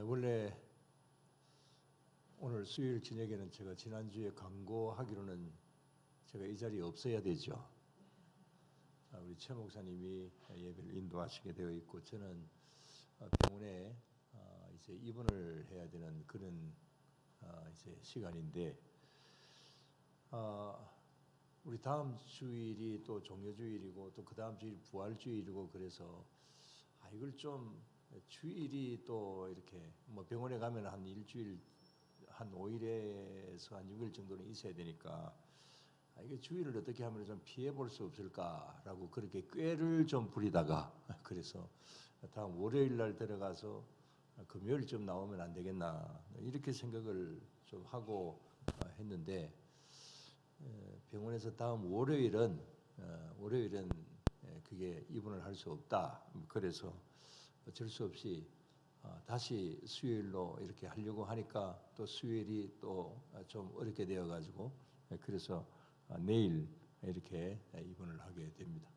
원래 오늘 수요일 저녁에는 제가 지난주에 광고하기로는 제가 이 자리에 없어야 되죠. 우리 최 목사님이 예배를 인도하시게 되어 있고 저는 병원에 이제 입원을 해야 되는 그런 이제 시간인데 우리 다음 주일이 또 종료주일이고 또 그 다음 주일 부활주일이고 그래서 이걸 좀 주일이 또 이렇게 뭐 병원에 가면 한 일주일 한 5일에서 한 6일 정도는 있어야 되니까 이게 주일을 어떻게 하면 좀 피해 볼 수 없을까라고 그렇게 꾀를 좀 부리다가 그래서 다음 월요일 날 들어가서 금요일쯤 나오면 안 되겠나 이렇게 생각을 좀 하고 했는데 병원에서 다음 월요일은 그게 입원을 할 수 없다. 그래서 어쩔 수 없이 다시 수요일로 이렇게 하려고 하니까 또 수요일이 또 좀 어렵게 되어가지고 그래서 내일 이렇게 입원을 하게 됩니다.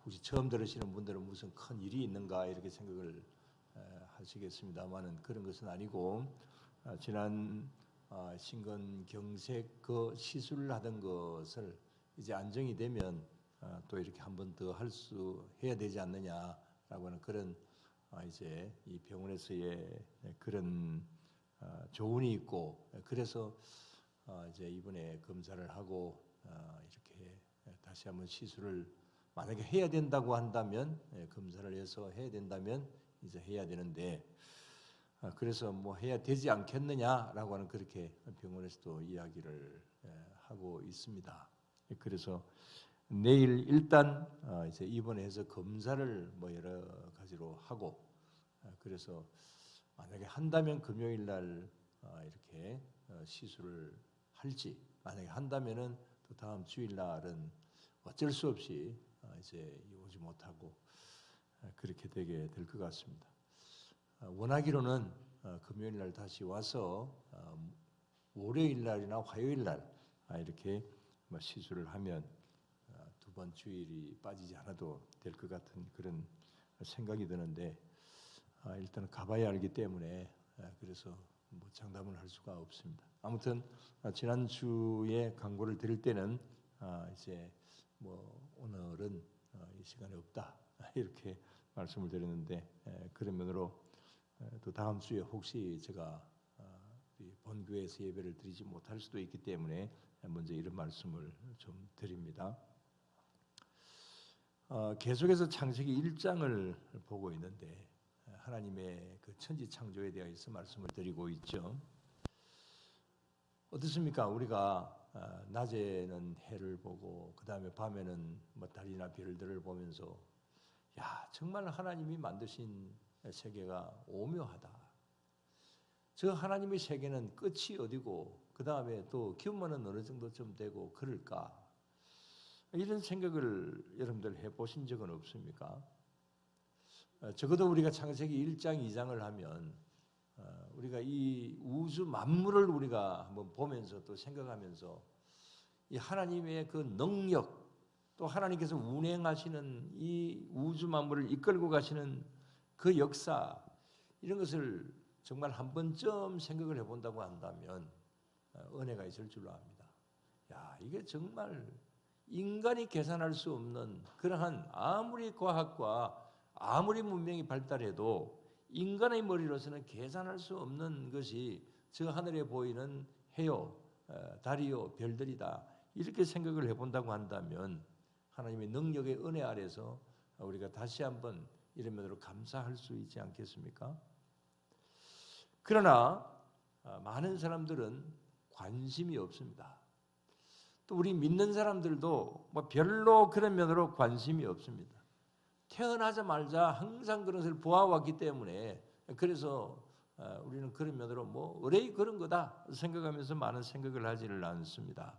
혹시 처음 들으시는 분들은 무슨 큰 일이 있는가 이렇게 생각을 하시겠습니다만은 그런 것은 아니고 지난 신근경색 그 시술을 하던 것을 이제 안정이 되면 또 이렇게 한 번 더 해야 되지 않느냐라고 하는 그런 이제 이 병원에서의 그런 조언이 있고 그래서 이제 이번에 검사를 하고 이렇게 다시 한번 시술을 만약에 해야 된다고 한다면 검사를 해서 해야 된다면 이제 해야 되는데 그래서 뭐 해야 되지 않겠느냐라고 하는 그렇게 병원에서도 이야기를 하고 있습니다. 그래서 내일 일단 이제 입원해서 검사를 뭐 여러 가지로 하고 그래서 만약에 한다면 금요일 날 이렇게 시술을 할지 만약에 한다면은 또 다음 주일 날은 어쩔 수 없이 이제 오지 못하고 그렇게 되게 될 것 같습니다. 원하기로는 금요일 날 다시 와서 월요일 날이나 화요일 날 이렇게 시술을 하면 두 번 주일이 빠지지 않아도 될 것 같은 그런 생각이 드는데 일단 가봐야 알기 때문에 그래서 뭐 장담을 할 수가 없습니다. 아무튼 지난 주에 광고를 드릴 때는 이제 뭐 오늘은 이 시간에 없다 이렇게 말씀을 드렸는데 그런 면으로 또 다음 주에 혹시 제가 본교회에서 예배를 드리지 못할 수도 있기 때문에 먼저 이런 말씀을 좀 드립니다. 계속해서 창세기 1장을 보고 있는데 하나님의 그 천지 창조에 대해서 말씀을 드리고 있죠. 어떻습니까? 우리가 낮에는 해를 보고 그 다음에 밤에는 뭐 달이나 별들을 보면서 야 정말 하나님이 만드신 세계가 오묘하다. 저 하나님의 세계는 끝이 어디고 그 다음에 또 규모는 어느 정도쯤 되고 그럴까? 이런 생각을 여러분들 해보신 적은 없습니까? 적어도 우리가 창세기 1장, 2장을 하면 우리가 이 우주 만물을 우리가 한번 보면서 또 생각하면서 이 하나님의 그 능력 또 하나님께서 운행하시는 이 우주 만물을 이끌고 가시는 그 역사 이런 것을 정말 한 번쯤 생각을 해본다고 한다면 은혜가 있을 줄로 압니다. 야 이게 정말 인간이 계산할 수 없는 그러한 아무리 과학과 아무리 문명이 발달해도 인간의 머리로서는 계산할 수 없는 것이 저 하늘에 보이는 해요, 달이요, 별들이다. 이렇게 생각을 해본다고 한다면 하나님의 능력의 은혜 아래서 우리가 다시 한번 이런 면으로 감사할 수 있지 않겠습니까? 그러나 많은 사람들은 관심이 없습니다. 또 우리 믿는 사람들도 뭐 별로 그런 면으로 관심이 없습니다. 태어나자마자 항상 그런 것을 보아왔기 때문에 그래서 우리는 그런 면으로 뭐 의뢰이 그런 거다 생각하면서 많은 생각을 하지를 않습니다.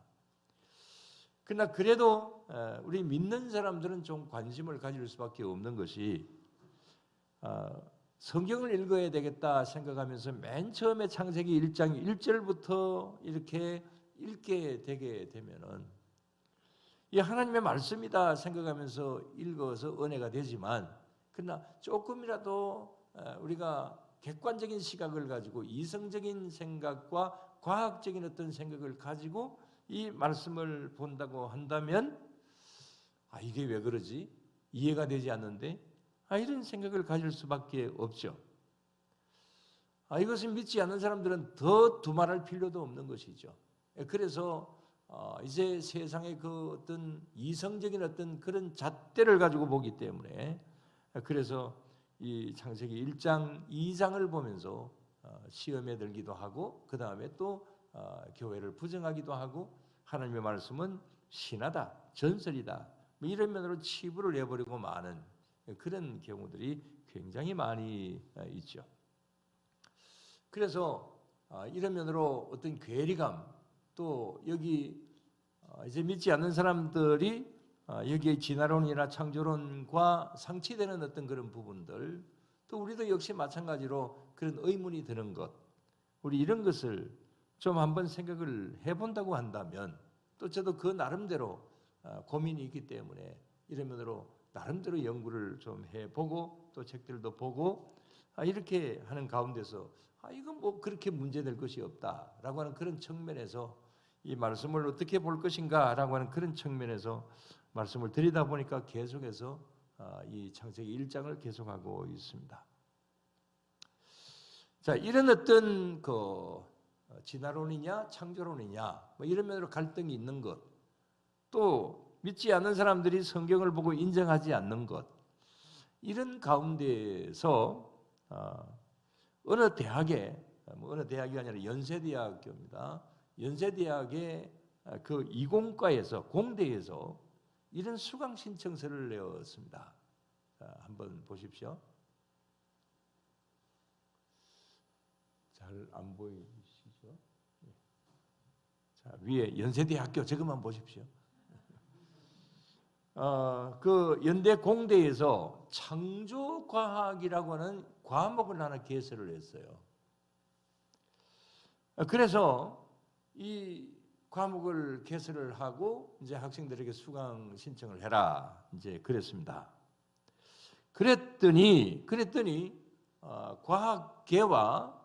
그러나 그래도 우리 믿는 사람들은 좀 관심을 가질 수밖에 없는 것이 성경을 읽어야 되겠다 생각하면서 맨 처음에 창세기 1장 1절부터 이렇게 읽게 되게 되면은 이 하나님의 말씀이다 생각하면서 읽어서 은혜가 되지만 그러나 조금이라도 우리가 객관적인 시각을 가지고 이성적인 생각과 과학적인 어떤 생각을 가지고 이 말씀을 본다고 한다면 이게 왜 그러지? 이해가 되지 않는데? 이런 생각을 가질 수밖에 없죠. 이것을 믿지 않는 사람들은 더 두말할 필요도 없는 것이죠. 그래서 이제 세상의 그 어떤 이성적인 어떤 그런 잣대를 가지고 보기 때문에 그래서 이 창세기 1장, 2장을 보면서 시험에 들기도 하고 그 다음에 또 교회를 부정하기도 하고 하나님의 말씀은 신하다, 전설이다 이런 면으로 치부를 해버리고 마는 그런 경우들이 굉장히 많이 있죠. 그래서 이런 면으로 어떤 괴리감 또 여기 이제 믿지 않는 사람들이 여기에 진화론이나 창조론과 상치되는 어떤 그런 부분들 또 우리도 역시 마찬가지로 그런 의문이 드는 것 우리 이런 것을 좀 한번 생각을 해본다고 한다면 또 저도 그 나름대로 고민이 있기 때문에 이런 면으로 나름대로 연구를 좀 해보고 또 책들도 보고 이렇게 하는 가운데서 이건 뭐 그렇게 문제될 것이 없다라고 하는 그런 측면에서 이 말씀을 어떻게 볼 것인가라고 하는 그런 측면에서 말씀을 드리다 보니까 계속해서 이 창세기 1장을 계속하고 있습니다. 자, 이런 어떤 그 진화론이냐 창조론이냐 뭐 이런 면으로 갈등이 있는 것, 또 믿지 않는 사람들이 성경을 보고 인정하지 않는 것, 이런 가운데서 어느 대학에 어느 대학이 아니라 연세대학교입니다. 연세대학의 그 이공과에서 공대에서 이런 수강 신청서를 내었습니다. 한번 보십시오. 잘 안 보이시죠? 자, 위에 연세대학교 저것만 보십시오. 그 연대 공대에서 창조과학이라고 하는 과목을 하나 개설을 했어요. 그래서 이 과목을 개설을 하고 이제 학생들에게 수강 신청을 해라 이제 그랬습니다. 그랬더니 과학계와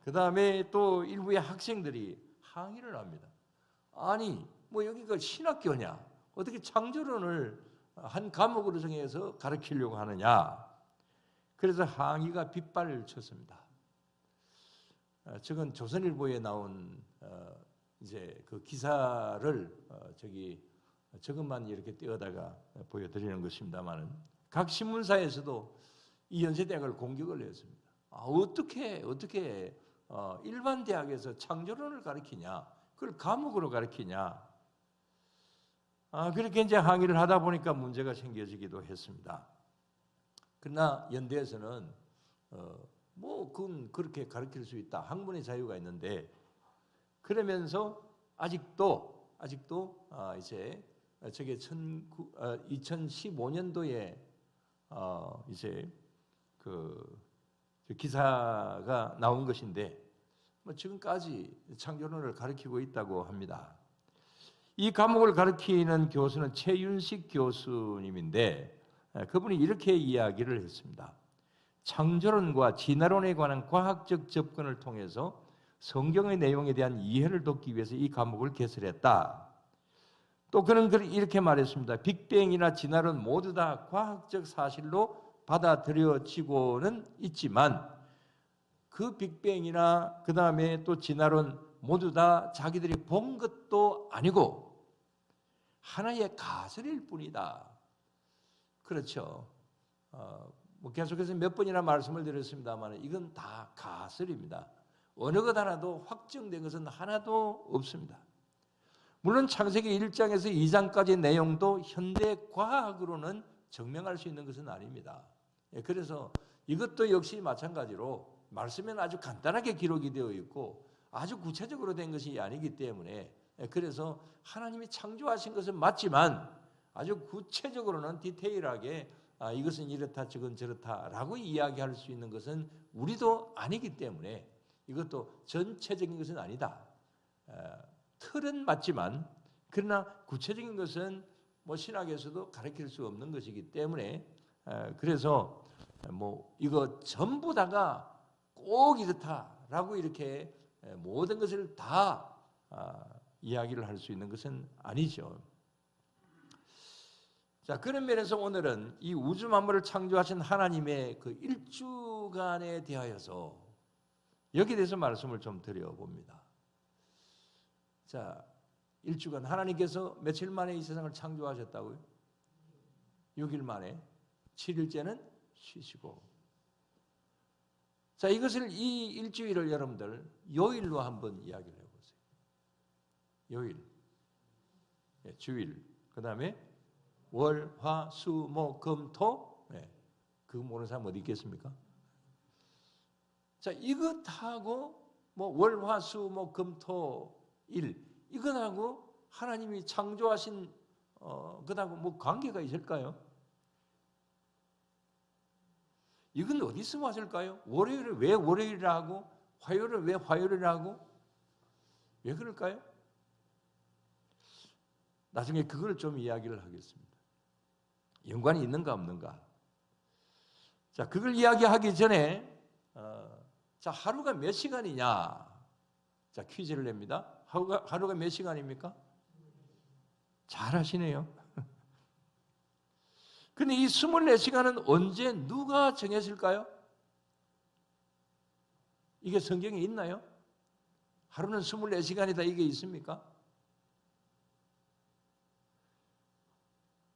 그 다음에 또 일부의 학생들이 항의를 합니다. 아니 뭐 여기가 신학교냐? 어떻게 창조론을 한 과목으로 정해서 가르치려고 하느냐? 그래서 항의가 빗발을 쳤습니다. 저건 조선일보에 나온 이제 그 기사를 저것만 이렇게 띄어다가 보여드리는 것입니다만은 각 신문사에서도 이 연세대학을 공격을 했습니다. 어떻게 일반 대학에서 창조론을 가르치냐? 그걸 과목으로 가르치냐? 그렇게 이제 항의를 하다 보니까 문제가 생겨지기도 했습니다. 그러나 연대에서는 그건 그렇게 가르칠 수 있다. 학문의 자유가 있는데 그러면서 아직도 이제 저게 2015년도에 이제 그 기사가 나온 것인데 지금까지 창조론을 가르치고 있다고 합니다. 이 과목을 가르치는 교수는 최윤식 교수님인데 그분이 이렇게 이야기를 했습니다. 창조론과 진화론에 관한 과학적 접근을 통해서 성경의 내용에 대한 이해를 돕기 위해서 이 과목을 개설했다. 또 그는 이렇게 말했습니다. 빅뱅이나 진화론 모두 다 과학적 사실로 받아들여지고는 있지만 그 빅뱅이나 그 다음에 또 진화론 모두 다 자기들이 본 것도 아니고 하나의 가설일 뿐이다. 그렇죠. 계속해서 몇 번이나 말씀을 드렸습니다만 이건 다 가설입니다. 어느 것 하나도 확정된 것은 하나도 없습니다. 물론 창세기 1장에서 2장까지 내용도 현대 과학으로는 증명할 수 있는 것은 아닙니다. 그래서 이것도 역시 마찬가지로 말씀에는 아주 간단하게 기록이 되어 있고 아주 구체적으로 된 것이 아니기 때문에 그래서 하나님이 창조하신 것은 맞지만 아주 구체적으로는 디테일하게 이것은 이렇다 저건 저렇다라고 이야기할 수 있는 것은 우리도 아니기 때문에 이것도 전체적인 것은 아니다. 틀은 맞지만 그러나 구체적인 것은 신학에서도 가르칠 수 없는 것이기 때문에 그래서 이거 전부 다가 꼭 이렇다라고 이렇게 모든 것을 다 이야기를 할 수 있는 것은 아니죠. 자, 그런 면에서 오늘은 이 우주 만물을 창조하신 하나님의 그 일주간에 대하여서 여기에 대해서 말씀을 좀 드려봅니다. 자, 일주간 하나님께서 며칠 만에 이 세상을 창조하셨다고요? 6일 만에 7일째는 쉬시고. 자, 이것을 이 일주일을 여러분들 요일로 한번 이야기를 해보세요. 요일, 주일, 그 다음에 월, 화, 수, 목, 금, 토. 그거 모르는 사람 어디 있겠습니까? 자, 이것하고 뭐 월, 화, 수, 목, 금, 토, 일, 이것하고 하나님이 창조하신 그하고 뭐 관계가 있을까요? 이건 어디서 왔을까요? 월요일을 왜 월요일이라 하고 화요일을 왜 화요일이라 하고 왜 그럴까요? 나중에 그걸 좀 이야기를 하겠습니다. 연관이 있는가 없는가? 자, 그걸 이야기하기 전에 자, 하루가 몇 시간이냐? 자, 퀴즈를 냅니다. 하루가 몇 시간입니까? 잘 하시네요. 근데 이 24시간은 언제 누가 정했을까요? 이게 성경에 있나요? 하루는 24시간이다 이게 있습니까?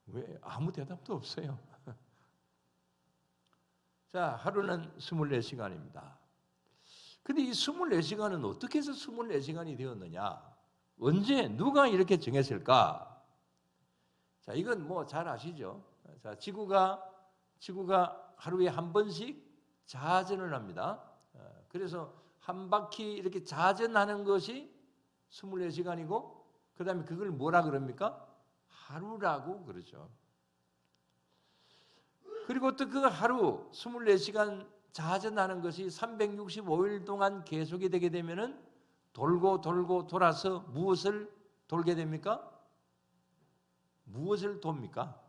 왜 아무 대답도 없어요? 자, 하루는 24시간입니다. 근데 이 24시간은 어떻게 해서 24시간이 되었느냐? 언제 누가 이렇게 정했을까? 자, 이건 뭐 잘 아시죠? 자, 지구가 하루에 한 번씩 자전을 합니다. 그래서 한 바퀴 이렇게 자전하는 것이 24시간이고 그 다음에 그걸 뭐라 그럽니까? 하루라고 그러죠. 그리고 또 그 하루 24시간 자전하는 것이 365일 동안 계속이 되게 되면은 돌고 돌아서 무엇을 돌게 됩니까? 무엇을 돕니까?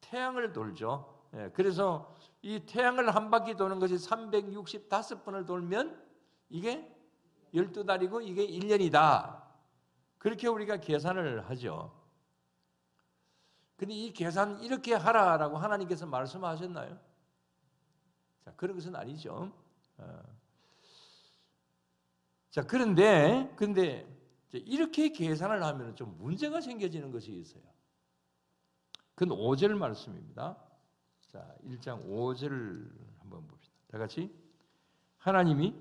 태양을 돌죠. 그래서 이 태양을 한 바퀴 도는 것이 365번을 돌면 이게 12달이고 이게 1년이다. 그렇게 우리가 계산을 하죠. 근데 이 계산 이렇게 하라라고 하나님께서 말씀하셨나요? 자, 그런 것은 아니죠. 자, 그런데 이렇게 계산을 하면 좀 문제가 생겨지는 것이 있어요. 그건 5절 말씀입니다. 자, 1장 5절을 한번 봅시다. 다 같이. 하나님이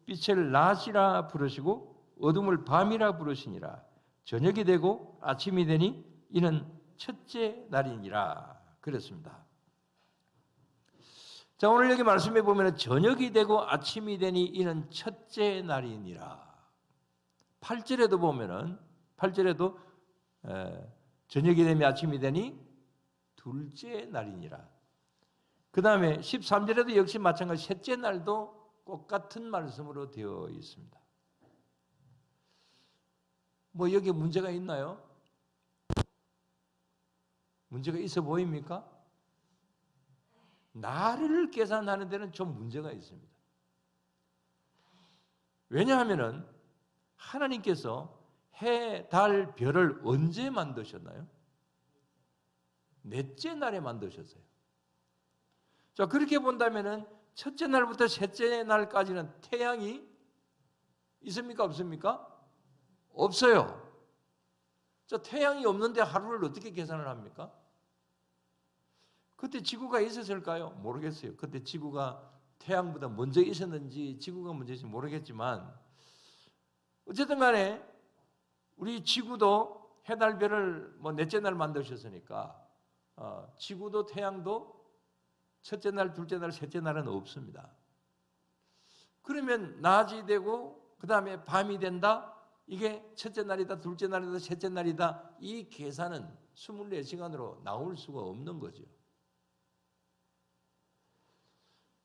빛을 낮이라 부르시고 어둠을 밤이라 부르시니라. 저녁이 되고 아침이 되니 이는 첫째 날이니라. 그랬습니다. 자, 오늘 여기 말씀해 보면 저녁이 되고 아침이 되니 이는 첫째 날이니라. 8절에도 보면은 8절에도 저녁이 되면 아침이 되니 둘째 날이니라. 그 다음에 13절에도 역시 마찬가지 셋째 날도 똑같은 말씀으로 되어 있습니다. 뭐 여기에 문제가 있나요? 문제가 있어 보입니까? 날을 계산하는 데는 좀 문제가 있습니다. 왜냐하면은 하나님께서 해, 달, 별을 언제 만드셨나요? 넷째 날에 만드셨어요. 자, 그렇게 본다면은 첫째 날부터 셋째 날까지는 태양이 있습니까? 없습니까? 없어요. 자, 태양이 없는데 하루를 어떻게 계산을 합니까? 그때 지구가 있었을까요? 모르겠어요. 그때 지구가 태양보다 먼저 있었는지 지구가 먼저인지 모르겠지만 어쨌든 간에 우리 지구도 해달별을 뭐 넷째 날 만드셨으니까 지구도 태양도 첫째 날, 둘째 날, 셋째 날은 없습니다. 그러면 낮이 되고 그 다음에 밤이 된다? 이게 첫째 날이다, 둘째 날이다, 셋째 날이다. 이 계산은 24시간으로 나올 수가 없는 거죠.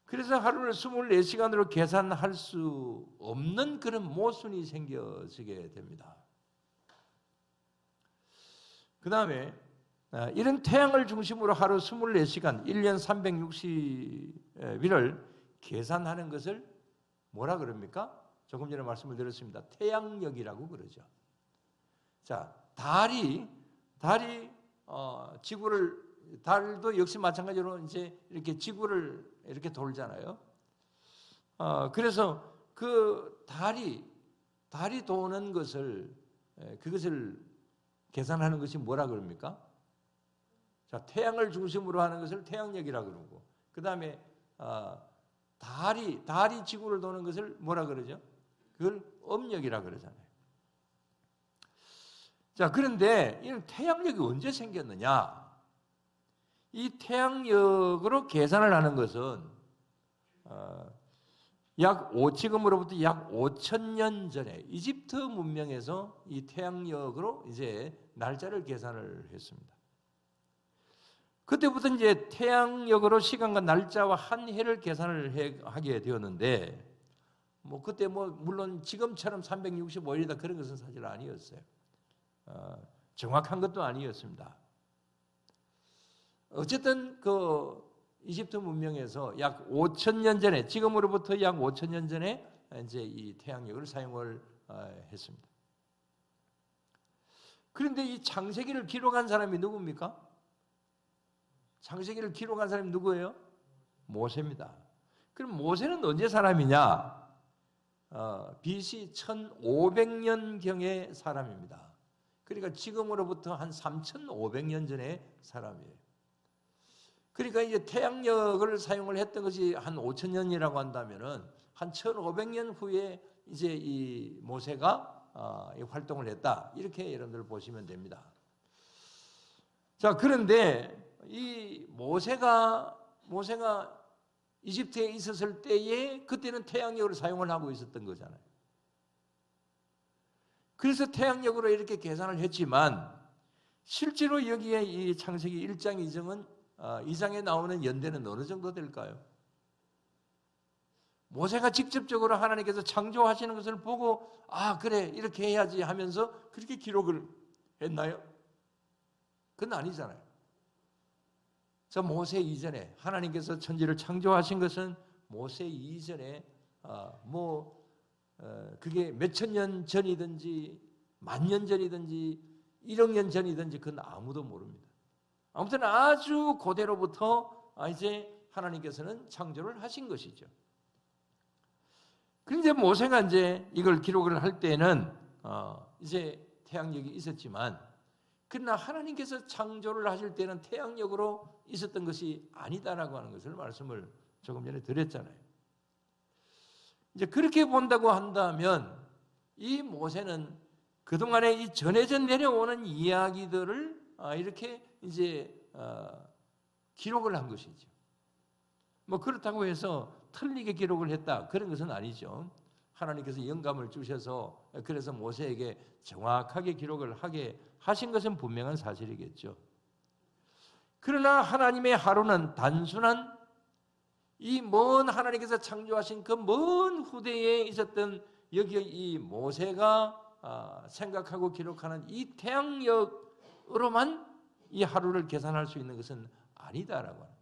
그래서 하루를 24시간으로 계산할 수 없는 그런 모순이 생겨지게 됩니다. 그 다음에 이런 태양을 중심으로 하루 24시간, 1년 360일을 계산하는 것을 뭐라 그럽니까? 조금 전에 말씀을 드렸습니다. 태양력이라고 그러죠. 자, 달도 역시 마찬가지로 이제 이렇게 지구를 이렇게 돌잖아요. 그래서 그 달이 도는 그것을 계산하는 것이 뭐라 그럽니까? 자, 태양을 중심으로 하는 것을 태양력이라 그러고, 그 다음에 달이 지구를 도는 것을 뭐라 그러죠? 그걸 음력이라 그러잖아요. 자, 그런데 이 태양력이 언제 생겼느냐? 이 태양력으로 계산을 하는 것은 지금으로부터 약 5,000년 전에 이집트 문명에서 이 태양력으로 이제 날짜를 계산을 했습니다. 그때부터 이제 태양력으로 시간과 날짜와 한 해를 계산을 하게 되었는데, 그때 물론 지금처럼 365일이다 그런 것은 사실 아니었어요. 정확한 것도 아니었습니다. 어쨌든 그 이집트 문명에서 약 5,000년 전에, 지금으로부터 약 5,000년 전에 이제 이 태양력을 사용을 했습니다. 그런데 이 창세기를 기록한 사람이 누굽니까? 창세기를 기록한 사람이 누구예요? 모세입니다. 그럼 모세는 언제 사람이냐? BC 1500년경의 사람입니다. 그러니까 지금으로부터 한 3,500년 전의 사람이에요. 그러니까 이제 태양력을 사용을 했던 것이 한 5,000년이라고 한다면은 한 1,500년 후에 이제 이 모세가 활동을 했다. 이렇게 여러분들 보시면 됩니다. 자, 그런데 이 모세가 이집트에 있었을 때에 그때는 태양력을 사용을 하고 있었던 거잖아요. 그래서 태양력으로 이렇게 계산을 했지만 실제로 여기에 이 창세기 1장 2장에 나오는 연대는 어느 정도 될까요? 모세가 직접적으로 하나님께서 창조하시는 것을 보고 그래 이렇게 해야지 하면서 그렇게 기록을 했나요? 그건 아니잖아요. 저 모세 이전에 하나님께서 천지를 창조하신 것은 모세 이전에 그게 몇천 년 전이든지 만년 전이든지 1억 년 전이든지 그건 아무도 모릅니다. 아무튼 아주 고대로부터 이제 하나님께서는 창조를 하신 것이죠. 그런데 모세가 이제 이걸 기록을 할 때는 이제 태양력이 있었지만, 그러나 하나님께서 창조를 하실 때는 태양력으로 있었던 것이 아니다라고 하는 것을 말씀을 조금 전에 드렸잖아요. 이제 그렇게 본다고 한다면 이 모세는 그동안에 이 전해져 내려오는 이야기들을 이렇게 이제 기록을 한 것이죠. 그렇다고 해서 틀리게 기록을 했다 그런 것은 아니죠. 하나님께서 영감을 주셔서 그래서 모세에게 정확하게 기록을 하게 하신 것은 분명한 사실이겠죠. 그러나 하나님의 하루는 단순한 이 먼 하나님께서 창조하신 그 먼 후대에 있었던 여기 이 모세가 생각하고 기록하는 이 태양력으로만 이 하루를 계산할 수 있는 것은 아니다라고 하는 거예요.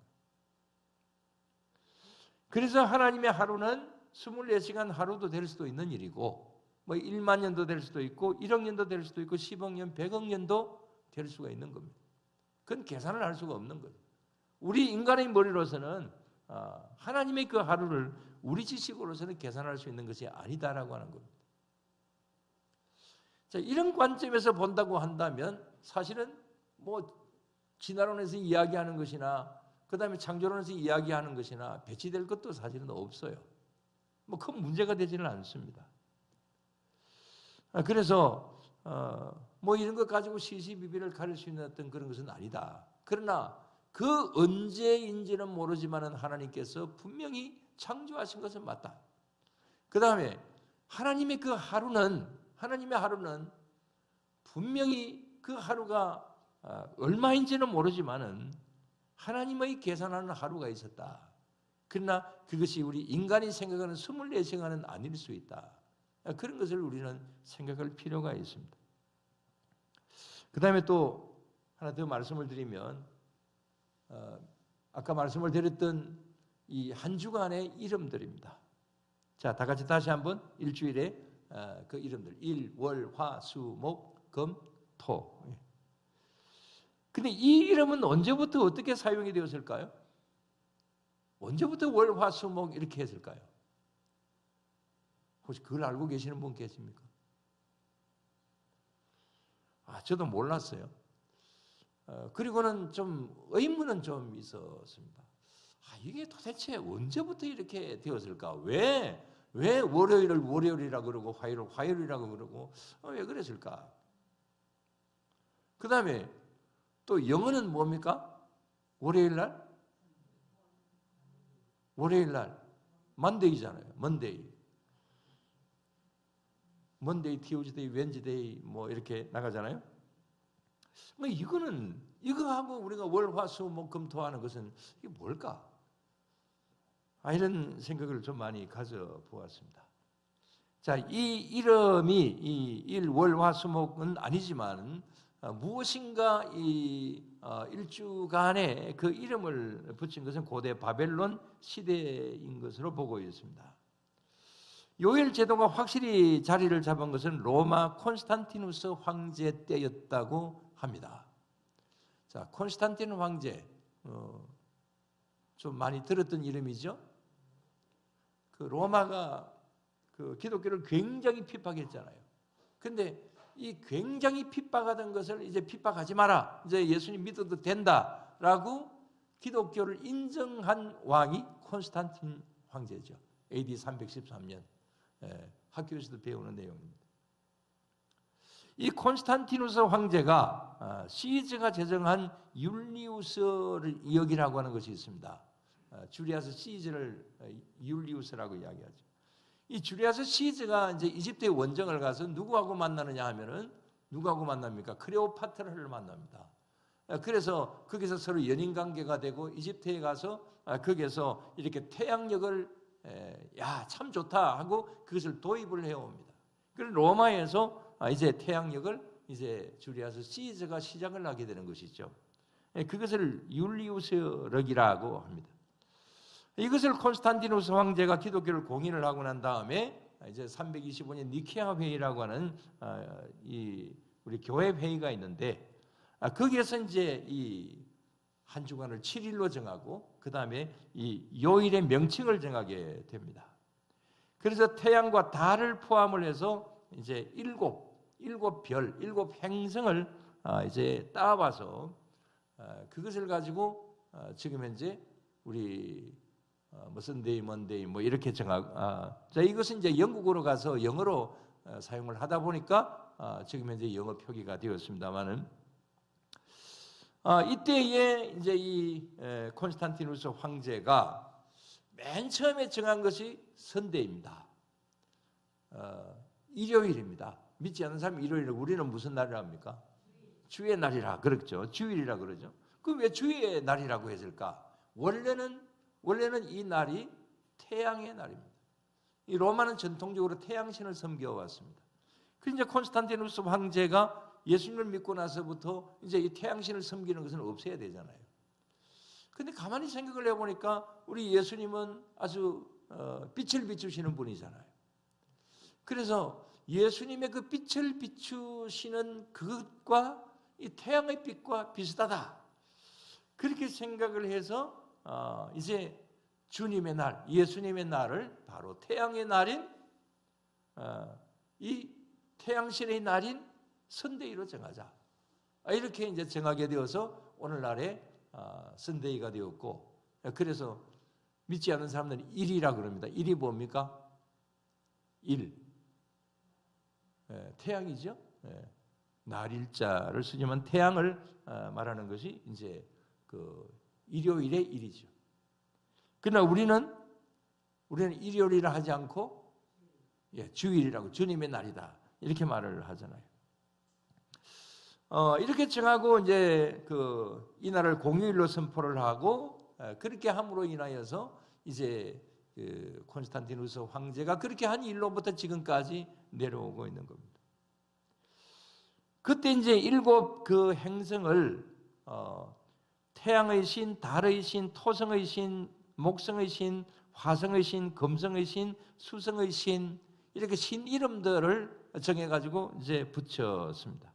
그래서 하나님의 하루는 24시간 하루도 될 수도 있는 일이고 1만 년도 될 수도 있고 1억 년도 될 수도 있고 10억 년, 100억 년도 될 수가 있는 겁니다. 그건 계산을 할 수가 없는 거예요. 우리 인간의 머리로서는 하나님의 그 하루를 우리 지식으로서는 계산할 수 있는 것이 아니다라고 하는 겁니다. 자, 이런 관점에서 본다고 한다면 사실은 진화론에서 이야기하는 것이나 그 다음에 창조론에서 이야기하는 것이나 배치될 것도 사실은 없어요. 큰 문제가 되지는 않습니다. 그래서 이런 것 가지고 시시비비를 가릴 수 있는 어떤 그런 것은 아니다. 그러나 그 언제인지는 모르지만은 하나님께서 분명히 창조하신 것은 맞다. 그 다음에 하나님의 하루는 분명히 그 하루가 얼마인지는 모르지만은 하나님의 계산하는 하루가 있었다. 그러나 그것이 우리 인간이 생각하는 24시간은 아닐 수 있다. 그런 것을 우리는 생각할 필요가 있습니다. 그 다음에 또 하나 더 말씀을 드리면 아까 말씀을 드렸던 이 한 주간의 이름들입니다. 자, 다 같이 다시 한번 일주일에 그 이름들 일, 월, 화, 수, 목, 금, 토. 근데 이 이름은 언제부터 어떻게 사용이 되었을까요? 언제부터 월, 화, 수, 목 이렇게 했을까요? 혹시 그걸 알고 계시는 분 계십니까? 저도 몰랐어요. 그리고는 좀 의문은 좀 있었습니다. 이게 도대체 언제부터 이렇게 되었을까? 왜 월요일을 월요일이라고 그러고 화요일을 화요일이라고 그러고 왜 그랬을까? 그 다음에 또 영어는 뭡니까? 월요일 날? 월요일 날 먼데이잖아요. 먼데이, 티우즈데이, 웬즈데이 뭐 이렇게 나가잖아요. 이거하고 우리가 월, 화, 수, 목, 금, 토 하는 것은 이게 뭘까? 이런 생각을 좀 많이 가져보았습니다. 자, 이 이름이 이 일, 월, 화, 수, 목은 아니지만 무엇인가 이 일주간에 그 이름을 붙인 것은 고대 바벨론 시대인 것으로 보고 있습니다. 요일 제도가 확실히 자리를 잡은 것은 로마 콘스탄티누스 황제 때였다고 합니다. 자, 콘스탄틴 황제 좀 많이 들었던 이름이죠. 그 로마가 그 기독교를 굉장히 핍박했잖아요. 근데 이 굉장히 핍박하던 것을 이제 핍박하지 마라. 이제 예수님 믿어도 된다라고 기독교를 인정한 왕이 콘스탄틴 황제죠. AD 313년. 학교에서도 배우는 내용입니다. 이 콘스탄티누스 황제가 시즈가 제정한 율리우스를 이역이라고 하는 것이 있습니다. 주리아스 시즈를 율리우스라고 이야기하죠. 이 주리아스 시즈가 이제 이집트의 원정을 가서 누구하고 만나느냐 하면은 누구하고 만납니까? 클레오파트라를 만납니다. 그래서 거기서 서로 연인 관계가 되고 이집트에 가서 거기에서 이렇게 태양력을 참 좋다 하고 그것을 도입을 해옵니다. 그래서 로마에서 이제 태양력을 이제 주리아스 시즈가 시작을 하게 되는 것이죠. 그것을 율리우스력이라고 합니다. 이것을 콘스탄티누스 황제가 기독교를 공인을 하고 난 다음에 이제 325년 니케아 회의라고 하는 우리 교회 회의가 있는데 거기에서 이제 이 한 주간을 7일로 정하고 그 다음에 이 요일의 명칭을 정하게 됩니다. 그래서 태양과 달을 포함을 해서 이제 일곱 별, 일곱 행성을 이제 따와서 그것을 가지고 지금 현재 우리 선데이, 먼데이 뭐 이렇게 정하고 자, 이것은 이제 영국으로 가서 영어로 사용을 하다 보니까 지금 현재 영어 표기가 되었습니다만은 이때에 이제 이 콘스탄티누스 황제가 맨 처음에 정한 것이 선데이입니다. 일요일입니다. 믿지 않는 사람이 일요일을 우리는 무슨 날이라 합니까? 주의 날이라 그렇죠. 주일이라 그러죠. 그럼 왜 주의 날이라고 했을까? 원래는 이 날이 태양의 날입니다. 이 로마는 전통적으로 태양신을 섬겨왔습니다. 그래서 이제 콘스탄티누스 황제가 예수님을 믿고 나서부터 이제 이 태양신을 섬기는 것은 없애야 되잖아요. 근데 가만히 생각을 해보니까 우리 예수님은 아주 빛을 비추시는 분이잖아요. 그래서 예수님의 그 빛을 비추시는 그것과 이 태양의 빛과 비슷하다. 그렇게 생각을 해서 이제 주님의 날, 예수님의 날을 바로 태양의 날인 이 태양신의 날인 선데이로 정하자. 이렇게 이제 정하게 되어서 오늘날에 선데이가 되었고, 그래서 믿지 않는 사람들은 일이라 그럽니다. 일이 뭡니까? 일. 태양이죠. 날일자를 쓰지만 태양을 말하는 것이 이제 그 일요일의 일이죠. 그러나 우리는 일요일이라 하지 않고 주일이라고 주님의 날이다 이렇게 말을 하잖아요. 이렇게 정하고 이제 이 날을 공휴일로 선포를 하고 그렇게 함으로 인하여서 이제 그 콘스탄티누스 황제가 그렇게 한 일로부터 지금까지 내려오고 있는 겁니다. 그때 이제 7 그 행성을 태양의 신, 달의 신, 토성의 신, 목성의 신, 화성의 신, 금성의 신, 수성의 신 이렇게 신 이름들을 정해가지고 이제 붙였습니다.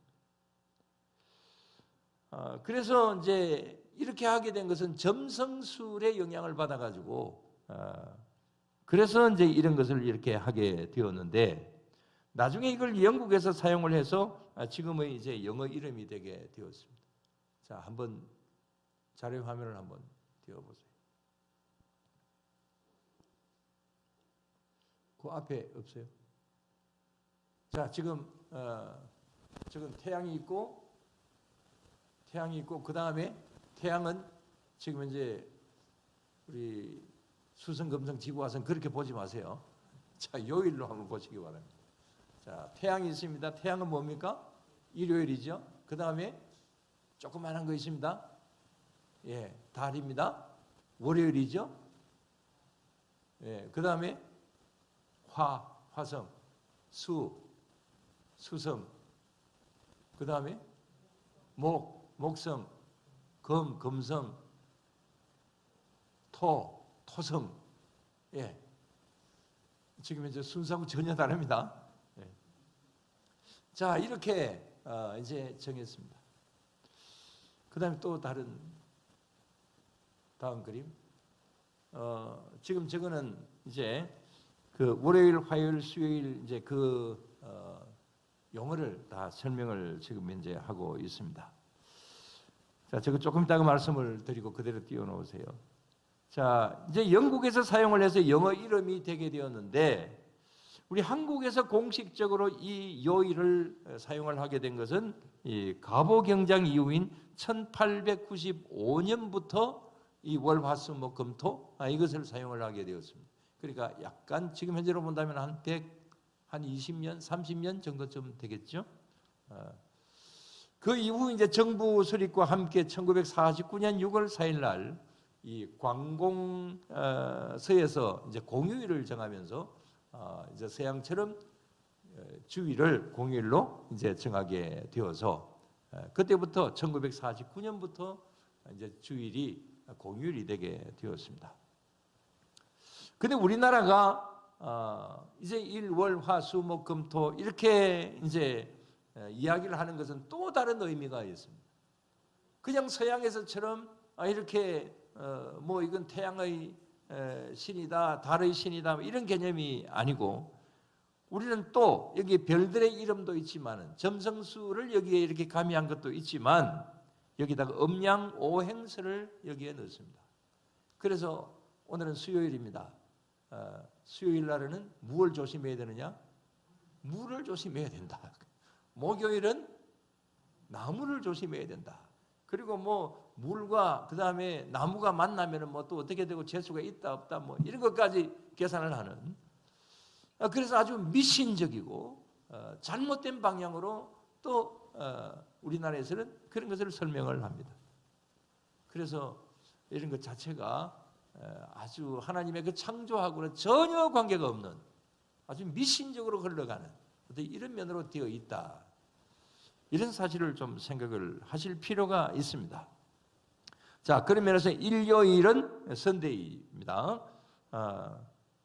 그래서 이제 이렇게 하게 된 것은 점성술의 영향을 받아가지고 그래서 이제 이런 것을 이렇게 하게 되었는데 나중에 이걸 영국에서 사용을 해서 지금의 이제 영어 이름이 되게 되었습니다. 자, 한번 자료 화면을 한번 띄워보세요. 그 앞에 없어요. 자, 지금 태양이 있고 그 다음에 태양은 지금 이제 우리 수성, 금성, 지구, 화성 그렇게 보지 마세요. 자, 요일로 한번 보시기 바랍니다. 자, 태양이 있습니다. 태양은 뭡니까? 일요일이죠. 그 다음에 조그만한 거 있습니다. 예, 달입니다. 월요일이죠. 예, 그 다음에 화성, 수성, 그 다음에 목성, 금성, 토성. 예. 지금 이제 순서하고 전혀 다릅니다. 예. 자, 이렇게 이제 정했습니다. 그 다음에 또 다음 그림. 지금 저거는 이제 그 월요일, 화요일, 수요일 이제 그 용어를 다 설명을 지금 이제 하고 있습니다. 자, 저거 조금 이따가 말씀을 드리고 그대로 띄워놓으세요. 자, 이제 영국에서 사용을 해서 영어 이름이 되게 되었는데 우리 한국에서 공식적으로 이 요일을 사용을 하게 된 것은 이 가보경장 이후인 1895년부터 이 월, 화, 수, 목, 금, 토 이것을 사용을 하게 되었습니다. 그러니까 약간 지금 현재로 본다면 한 20년, 30년 정도쯤 되겠죠. 그 이후 이제 정부 수립과 함께 1949년 6월 4일 날 이 관공서에서 이제 공휴일을 정하면서 이제 서양처럼 주일을 공휴일로 이제 정하게 되어서 그때부터 1949년부터 이제 주일이 공휴일이 되게 되었습니다. 근데 우리나라가 이제 일, 월, 화, 수, 목, 금, 토 이렇게 이제 이야기를 하는 것은 또 다른 의미가 있습니다. 그냥 서양에서처럼 이렇게 뭐 이건 태양의 신이다, 달의 신이다 이런 개념이 아니고 우리는 또 여기 별들의 이름도 있지만 점성술을 여기에 이렇게 가미한 것도 있지만 여기다가 음양 오행설을 여기에 넣습니다. 그래서 오늘은 수요일입니다. 수요일 날에는 무엇을 조심해야 되느냐? 물을 조심해야 된다. 목요일은 나무를 조심해야 된다. 그리고 뭐 물과 그 다음에 나무가 만나면은 뭐 또 어떻게 되고 재수가 있다 없다 뭐 이런 것까지 계산을 하는. 그래서 아주 미신적이고 잘못된 방향으로 또 우리나라에서는 그런 것을 설명을 합니다. 그래서 이런 것 자체가 아주 하나님의 그 창조하고는 전혀 관계가 없는 아주 미신적으로 흘러가는 어떤 이런 면으로 되어 있다. 이런 사실을 좀 생각을 하실 필요가 있습니다. 자, 그런 면에서 일요일은 선데이입니다.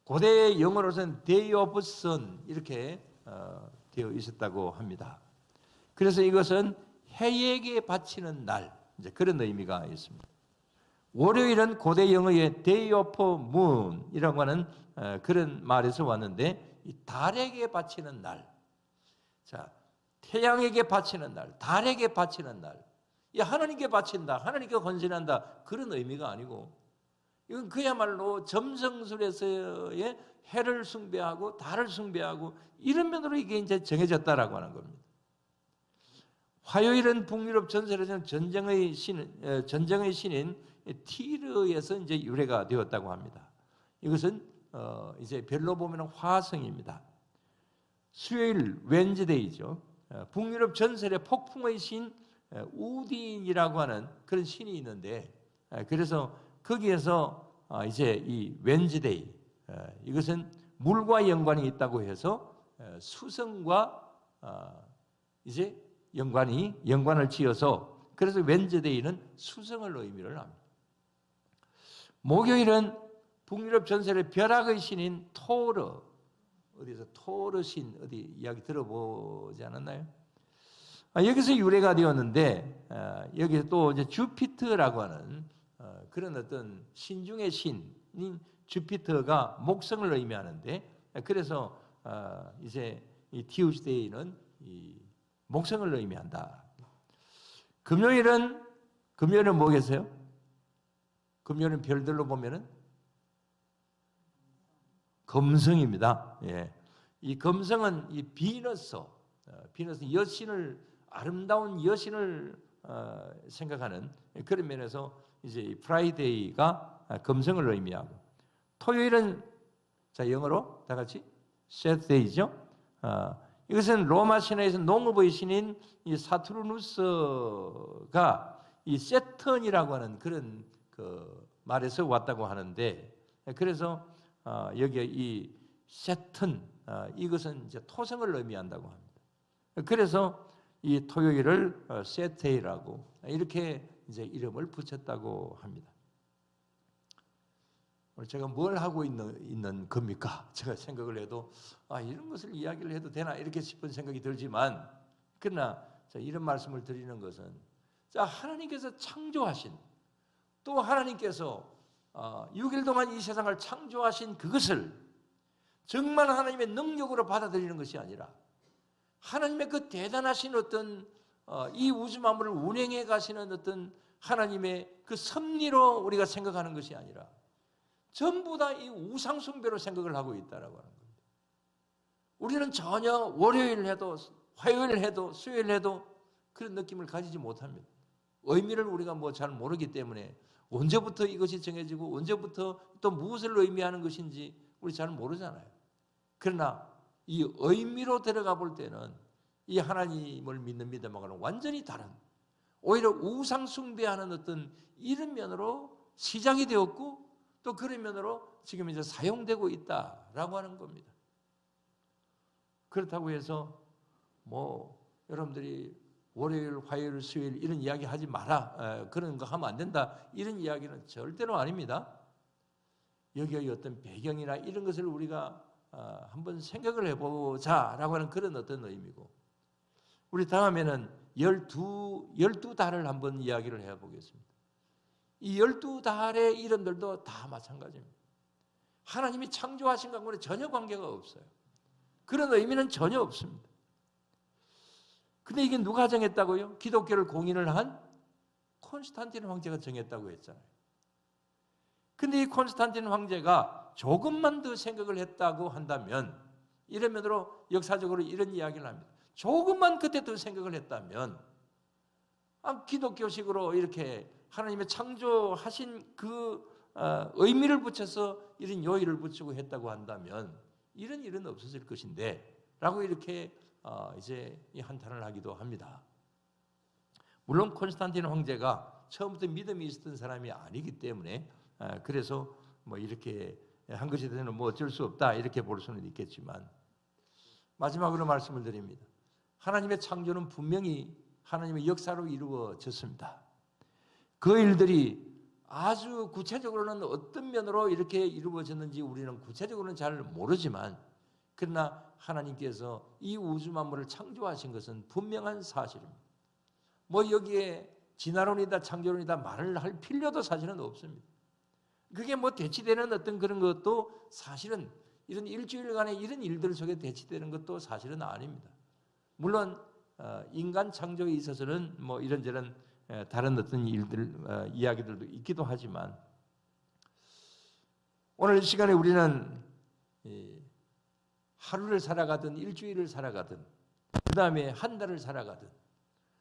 고대 영어로서는 Day of Sun 이렇게 되어 있었다고 합니다. 그래서 이것은 해에게 바치는 날 이제 그런 의미가 있습니다. 월요일은 고대 영어의 Day of Moon이라고 하는 그런 말에서 왔는데 이 달에게 바치는 날. 자, 태양에게 바치는 날, 달에게 바치는 날. 이 하나님께 바친다, 하나님께 헌신한다 그런 의미가 아니고 이건 그야말로 점성술에서의 해를 숭배하고 달을 숭배하고 이런 면으로 이게 이제 정해졌다라고 하는 겁니다. 화요일은 북유럽 전설에서는 전쟁의 신인 티르에서 이제 유래가 되었다고 합니다. 이것은 이제 별로 보면 화성입니다. 수요일 웬즈데이죠. 북유럽 전설의 폭풍의 신 우딘이라고 하는 그런 신이 있는데 그래서 거기에서 이제 이 웬즈데이 이것은 물과 연관이 있다고 해서 수성과 이제 연관을 지어서 그래서 웬즈데이는 수성을 의미를 합니다. 목요일은 북유럽 전설의 벼락의 신인 토르, 어디서 토르 신 어디 이야기 들어보지 않았나요? 여기서 유래가 되었는데 여기서 또 이제 주피터라고 하는 그런 어떤 신 중의 신인 주피터가 목성을 의미하는데 그래서 이제 이 티우스데이는 이 목성을 의미한다. 금요일은 뭐겠어요? 금요일은 별들로 보면은 금성입니다. 예. 이 금성은 이 비너스 여신을 아름다운 여신을 생각하는 그런 면에서 이제 이 프라이데이가 금성을 의미하고 토요일은 자 영어로 다 같이 셋데이죠. 이것은 로마 신화에서 농업의 신인 이 사투르누스가 이 세턴이라고 하는 그런 그 말에서 왔다고 하는데 그래서 여기에 이 세턴 이것은 이제 토성을 의미한다고 합니다. 그래서 이 토요일을 세테이라고 이렇게 이제 이름을 붙였다고 합니다. 제가 뭘 하고 있는 겁니까? 제가 생각을 해도 이런 것을 이야기를 해도 되나 이렇게 싶은 생각이 들지만 그러나 이런 말씀을 드리는 것은 하나님께서 창조하신 또 하나님께서 6일 동안 이 세상을 창조하신 그것을 정말 하나님의 능력으로 받아들이는 것이 아니라 하나님의 그 대단하신 어떤 이 우주 만물을 운행해 가시는 어떤 하나님의 그 섭리로 우리가 생각하는 것이 아니라 전부 다 이 우상 숭배로 생각을 하고 있다라고 하는 겁니다. 우리는 전혀 월요일 해도 화요일 해도 수요일 해도 그런 느낌을 가지지 못합니다. 의미를 우리가 뭐 잘 모르기 때문에 언제부터 이것이 정해지고 언제부터 또 무엇을 의미하는 것인지 우리 잘 모르잖아요. 그러나 이 의미로 들어가 볼 때는 이 하나님을 믿는 믿음과는 완전히 다른 오히려 우상 숭배하는 어떤 이런 면으로 시작이 되었고 또 그런 면으로 지금 이제 사용되고 있다라고 하는 겁니다. 그렇다고 해서 뭐 여러분들이 월요일, 화요일, 수요일 이런 이야기 하지 마라. 그런 거 하면 안 된다. 이런 이야기는 절대로 아닙니다. 여기의 어떤 배경이나 이런 것을 우리가 한번 생각을 해보자라고 하는 그런 어떤 의미고 우리 다음에는 12달을 한번 이야기를 해보겠습니다. 이 12달의 이름들도 다 마찬가지입니다. 하나님이 창조하신 것과는 전혀 관계가 없어요. 그런 의미는 전혀 없습니다. 근데 이게 누가 정했다고요? 기독교를 공인을 한 콘스탄틴 황제가 정했다고 했잖아요. 근데 이 콘스탄틴 황제가 조금만 더 생각을 했다고 한다면 이런 면으로 역사적으로 이런 이야기를 합니다. 조금만 그때 더 생각을 했다면 기독교식으로 이렇게 하나님의 창조하신 그 의미를 붙여서 이런 요일을 붙이고 했다고 한다면 이런 일은 없었을 것인데 라고 이렇게 이제 한탄을 하기도 합니다. 물론 콘스탄틴 황제가 처음부터 믿음이 있었던 사람이 아니기 때문에 그래서 뭐 이렇게 한 것에 대해서는 뭐 어쩔 수 없다 이렇게 볼 수는 있겠지만 마지막으로 말씀을 드립니다. 하나님의 창조는 분명히 하나님의 역사로 이루어졌습니다. 그 일들이 아주 구체적으로는 어떤 면으로 이렇게 이루어졌는지 우리는 구체적으로는 잘 모르지만 그러나 하나님께서 이 우주 만물을 창조하신 것은 분명한 사실입니다. 뭐 여기에 진화론이다 창조론이다 말을 할 필요도 사실은 없습니다. 그게 뭐 대치되는 어떤 그런 것도 사실은 이런 일주일간의 이런 일들 속에 대치되는 것도 사실은 아닙니다. 물론 인간 창조에 있어서는 뭐 이런저런 다른 어떤 일들 이야기들도 있기도 하지만 오늘 이 시간에 우리는 하루를 살아가든 일주일을 살아가든 그 다음에 한 달을 살아가든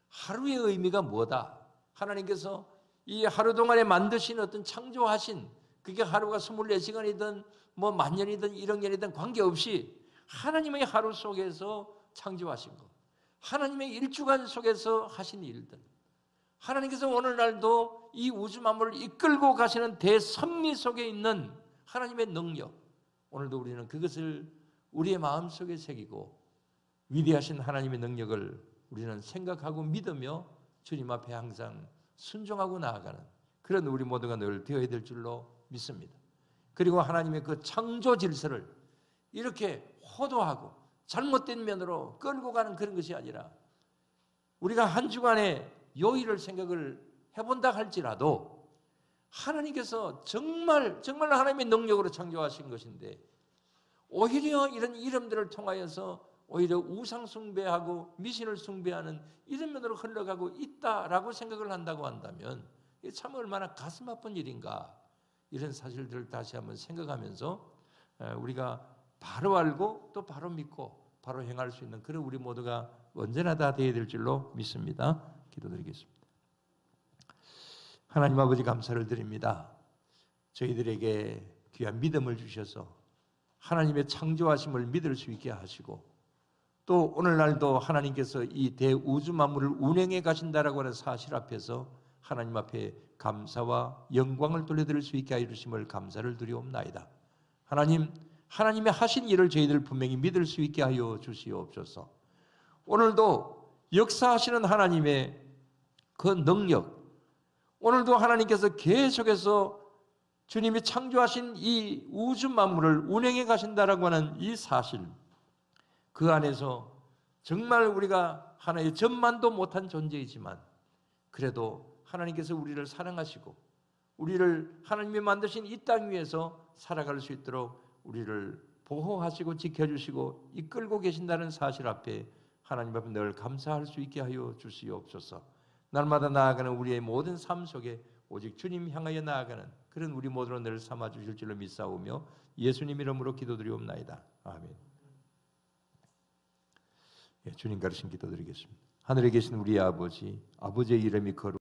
하루의 의미가 뭐다? 하나님께서 이 하루 동안에 만드신 어떤 창조하신 그게 하루가 24시간이든 뭐 만년이든 1억 년이든 관계없이 하나님의 하루 속에서 창조하신 것 하나님의 일주간 속에서 하신 일들 하나님께서 오늘날도 이 우주 만물을 이끌고 가시는 대섭리 속에 있는 하나님의 능력 오늘도 우리는 그것을 우리의 마음속에 새기고 위대하신 하나님의 능력을 우리는 생각하고 믿으며 주님 앞에 항상 순종하고 나아가는 그런 우리 모두가 늘 되어야 될 줄로 믿습니다. 그리고 하나님의 그 창조 질서를 이렇게 호도하고 잘못된 면으로 끌고 가는 그런 것이 아니라 우리가 한 주간의 요일을 생각을 해본다 할지라도 하나님께서 정말 하나님의 능력으로 창조하신 것인데 오히려 이런 이름들을 통하여서 오히려 우상 숭배하고 미신을 숭배하는 이런 면으로 흘러가고 있다라고 생각을 한다고 한다면 이게 참 얼마나 가슴 아픈 일인가, 이런 사실들을 다시 한번 생각하면서 우리가 바로 알고 또 바로 믿고 바로 행할 수 있는 그런 우리 모두가 언제나 다 되어야 될 줄로 믿습니다. 기도드리겠습니다. 하나님 아버지, 감사를 드립니다. 저희들에게 귀한 믿음을 주셔서 하나님의 창조하심을 믿을 수 있게 하시고 또 오늘날도 하나님께서 이 대우주 만물을 운행해 가신다라고 하는 사실 앞에서 하나님 앞에 감사와 영광을 돌려드릴 수 있게 하여 주심을 감사를 드리옵나이다. 하나님의 하신 일을 저희들 분명히 믿을 수 있게 하여 주시옵소서. 오늘도 역사하시는 하나님의 그 능력, 오늘도 하나님께서 계속해서 주님이 창조하신 이 우주 만물을 운행해 가신다라고 하는 이 사실, 그 안에서 정말 우리가 하나의 전만도 못한 존재이지만 그래도 하나님께서 우리를 사랑하시고 우리를 하나님이 만드신 이 땅 위에서 살아갈 수 있도록 우리를 보호하시고 지켜주시고 이끌고 계신다는 사실 앞에 하나님 앞에 늘 감사할 수 있게 하여 주시옵소서. 날마다 나아가는 우리의 모든 삶 속에 오직 주님 향하여 나아가는 그런 우리 모두로 늘 삼아 주실 줄로 믿사오며 예수님 이름으로 기도드리옵나이다. 아멘. 주님 가르친 기도드리겠습니다. 하늘에 계신 우리 아버지, 아버지의 이름이 거룩